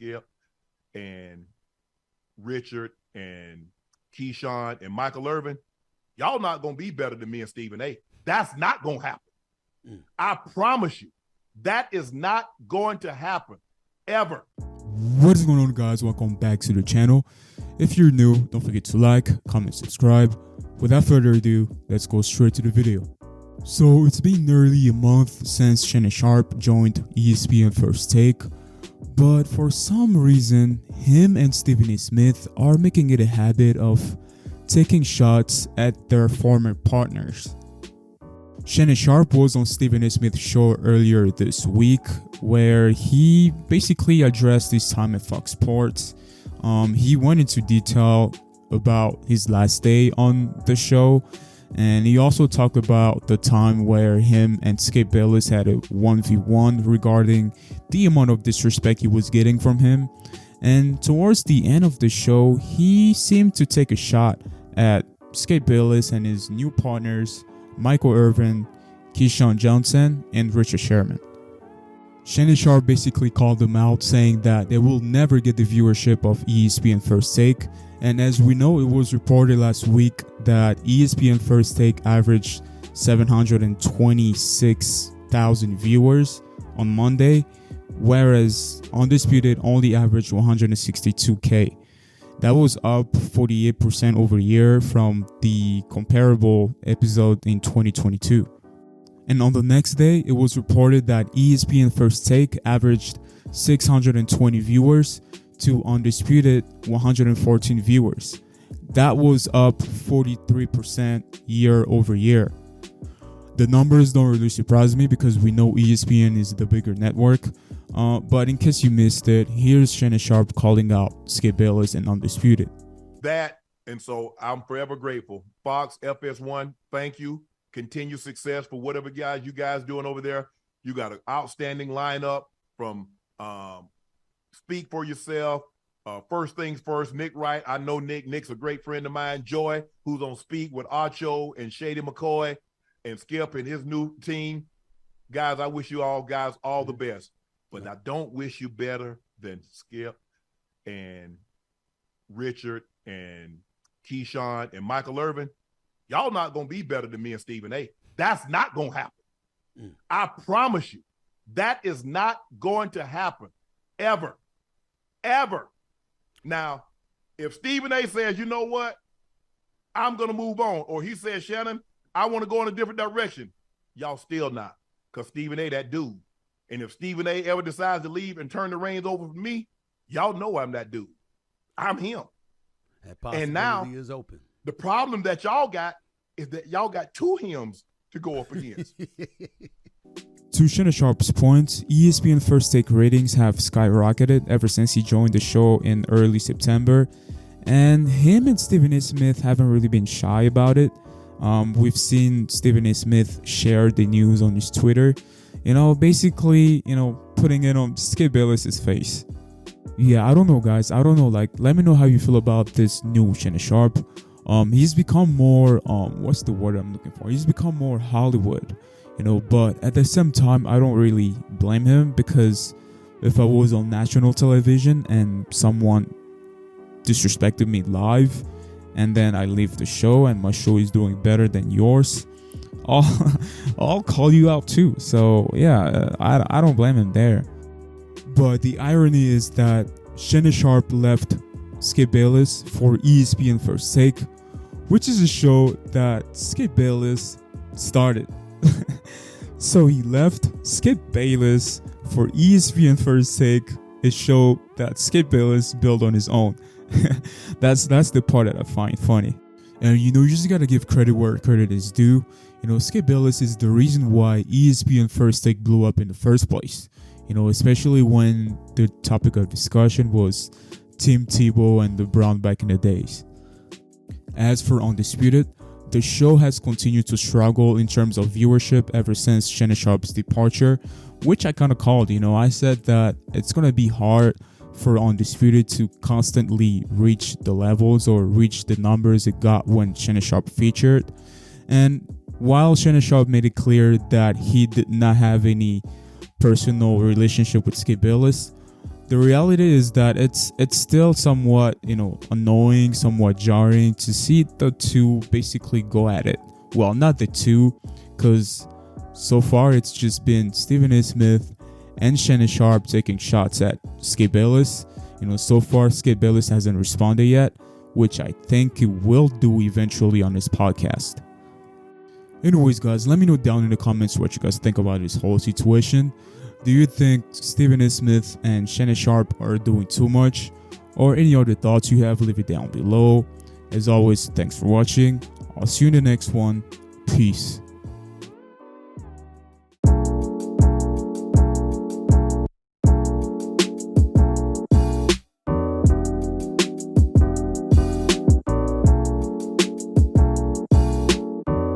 Skip and Richard and Keyshawn and Michael Irvin, y'all not going to be better than me and Stephen A. That's not going to happen. I promise you, that is not going to happen ever. What is going on, guys? Welcome back to the channel. If you're new, don't forget to like, comment, subscribe. Without further ado, let's go straight to the video. So it's been nearly a month since Shannon Sharpe joined ESPN First Take, but for some reason, him and Stephen A. Smith are making it a habit of taking shots at their former partners. Shannon Sharpe was on Stephen A. Smith's show earlier this week, where he basically addressed his time at Fox Sports. He went into detail about his last day on the show, and he also talked about the time where him and Skip Bayless had a 1v1 regarding the amount of disrespect he was getting from him. And towards the end of the show, he seemed to take a shot at Skip Bayless and his new partners, Michael Irvin, Keyshawn Johnson, and Richard Sherman. Shannon Sharpe basically called them out, saying that they will never get the viewership of ESPN First Take. And as we know, it was reported last week that ESPN First Take averaged 726,000 viewers on Monday, whereas Undisputed only averaged 162K. That was up 48% over year from the comparable episode in 2022. And on the next day, it was reported that ESPN First Take averaged 620 viewers to Undisputed 114 viewers. That was up 43% year over year. The numbers don't really surprise me because we know ESPN is the bigger network. But in case you missed it, here's Shannon Sharpe calling out Skip Bayless and Undisputed. And so I'm forever grateful. Fox, FS1, thank you. Continue success for whatever you guys doing over there. You got an outstanding lineup from Speak for Yourself, First Things First, Nick Wright. I know Nick. Nick's a great friend of mine. Joy, who's on Speak with Acho and Shady McCoy and Skip and his new team. Guys, I wish you all guys all the best. But I don't wish you better than Skip and Richard and Keyshawn and Michael Irvin. Y'all not going to be better than me and Stephen A. That's not going to happen. I promise you, that is not going to happen ever, ever. Now, if Stephen A. says, you know what, I'm going to move on, or he says, Shannon, I want to go in a different direction, y'all still not, because Stephen A. that dude. And if Stephen A. ever decides to leave and turn the reins over for me, y'all know I'm that dude. I'm him. That possibility and now is open. The problem that y'all got is that y'all got two hymns to go up against. To Shannon Sharpe's point, ESPN First Take ratings have skyrocketed ever since he joined the show in early September, and him and Stephen A. Smith haven't really been shy about it. We've seen Stephen A. Smith share the news on his Twitter, basically, putting it on Skip Bayless's face. Yeah, I don't know, guys. I don't know. Let me know how you feel about this new Shannon Sharpe. He's become more, what's the word I'm looking for? He's become more Hollywood, but at the same time, I don't really blame him, because if I was on national television and someone disrespected me live, and then I leave the show and my show is doing better than yours, I'll call you out too. So yeah, I don't blame him there. But the irony is that Shannon Sharpe left Skip Bayless for ESPN First Take, which is a show that Skip Bayless started. So he left Skip Bayless for ESPN First Take, a show that Skip Bayless built on his own. That's the part that I find funny. And you just gotta give credit where credit is due. Skip Bayless is the reason why ESPN First Take blew up in the first place. Especially when the topic of discussion was Tim Tebow and the Brown back in the days. As for Undisputed, the show has continued to struggle in terms of viewership ever since Shannon Sharpe's departure, which I kind of called. I said that it's going to be hard for Undisputed to constantly reach the levels or reach the numbers it got when Shannon Sharpe featured. And while Shannon Sharpe made it clear that he did not have any personal relationship with Skip Bayless, the reality is that it's still somewhat, annoying, somewhat jarring to see the two basically go at it. Well, not the two, because so far it's just been Stephen A. Smith and Shannon Sharpe taking shots at Skip Bayless. So far Skip Bayless hasn't responded yet, which I think he will do eventually on his podcast. Anyways, guys, let me know down in the comments what you guys think about this whole situation. Do you think Stephen A. Smith and Shannon Sharpe are doing too much? Or any other thoughts you have, leave it down below. As always, thanks for watching. I'll see you in the next one. Peace.